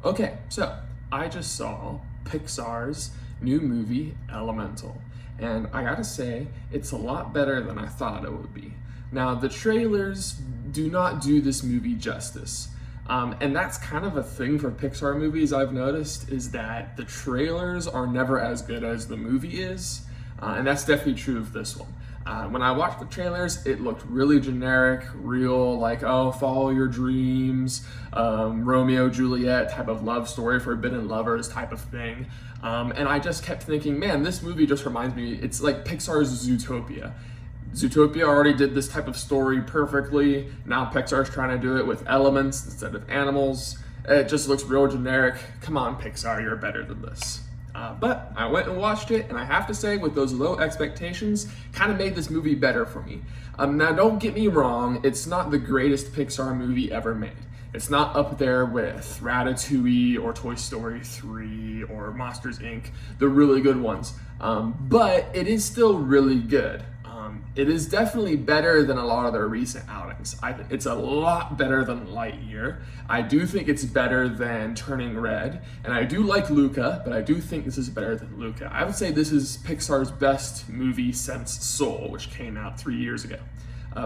Okay, so I just saw Pixar's new movie, Elemental, and I gotta say, it's a lot better than I thought it would be. Now, the trailers do not do this movie justice. And that's kind of a thing for Pixar movies I've noticed, is that the trailers are never as good as the movie is. And that's definitely true of this one. When I watched the trailers, it looked really generic, real, like, oh, follow your dreams, Romeo, Juliet type of love story, forbidden lovers type of thing. And I just kept thinking, man, this movie just reminds me, it's like Pixar's Zootopia. Zootopia already did this type of story perfectly. Now Pixar's trying to do it with elements instead of animals. It just looks real generic. Come on, Pixar, you're better than this. But I went and watched it, and I have to say, with those low expectations, kind of made this movie better for me. Now, don't get me wrong, it's not the greatest Pixar movie ever made. It's not up there with Ratatouille or Toy Story 3 or Monsters, Inc., the really good ones. But it is still really good. It is definitely better than a lot of their recent outings. It's a lot better than Lightyear. I do think it's better than Turning Red, and I do like Luca, but I do think this is better than Luca. I would say this is Pixar's best movie since Soul, which came out 3 years ago.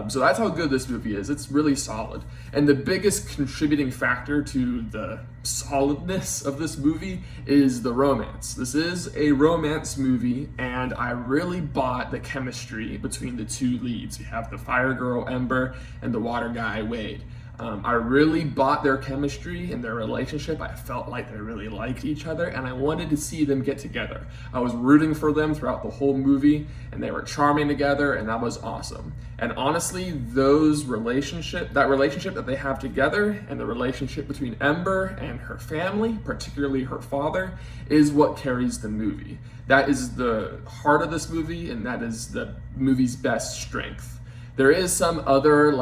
So that's how good this movie is. It's really solid. And the biggest contributing factor to the solidness of this movie is the romance. This is a romance movie, and I really bought the chemistry between the two leads. We have the fire girl, Ember, and the water guy, Wade. I really bought their chemistry and their relationship. I felt like they really liked each other, and I wanted to see them get together. I was rooting for them throughout the whole movie, and they were charming together, and that was awesome. And honestly, that relationship that they have together, and the relationship between Ember and her family, particularly her father, is what carries the movie. That is the heart of this movie, and that is the movie's best strength. There is some other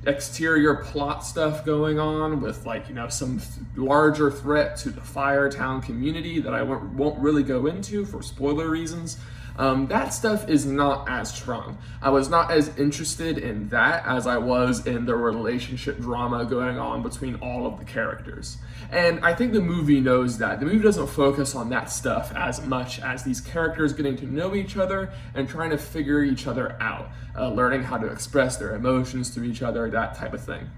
exterior plot stuff going on with some larger threat to the Firetown community that I won't really go into for spoiler reasons. That stuff is not as strong. I was not as interested in that as I was in the relationship drama going on between all of the characters. And I think the movie knows that. The movie doesn't focus on that stuff as much as these characters getting to know each other and trying to figure each other out, learning how to express their emotions to each other, that type of thing.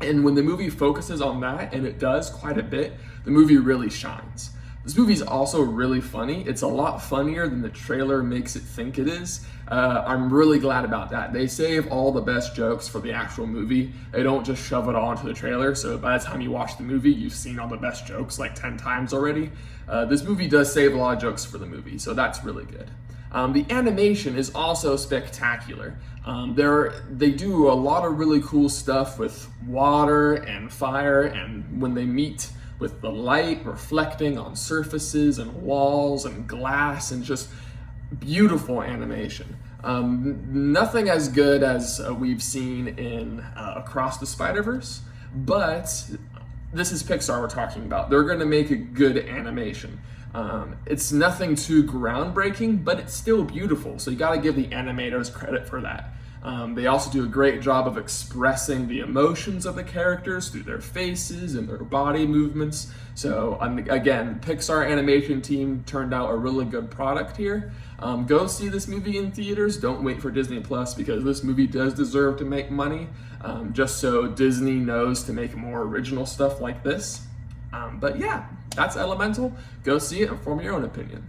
And when the movie focuses on that, and it does quite a bit, the movie really shines. This movie's also really funny. It's a lot funnier than the trailer makes it think it is. I'm really glad about that. They save all the best jokes for the actual movie. They don't just shove it all into the trailer, so by the time you watch the movie, you've seen all the best jokes like 10 times already. This movie does save a lot of jokes for the movie, so that's really good. The animation is also spectacular. They do a lot of really cool stuff with water and fire, and when they meet with the light reflecting on surfaces and walls and glass, and just beautiful animation. Nothing as good as we've seen in Across the Spider-Verse, but this is Pixar we're talking about. They're going to make a good animation. It's nothing too groundbreaking, but it's still beautiful, so you got to give the animators credit for that. They also do a great job of expressing the emotions of the characters through their faces and their body movements. So again, Pixar animation team turned out a really good product here. Go see this movie in theaters. Don't wait for Disney Plus, because this movie does deserve to make money, just so Disney knows to make more original stuff like this. But yeah, that's Elemental. Go see it and form your own opinion.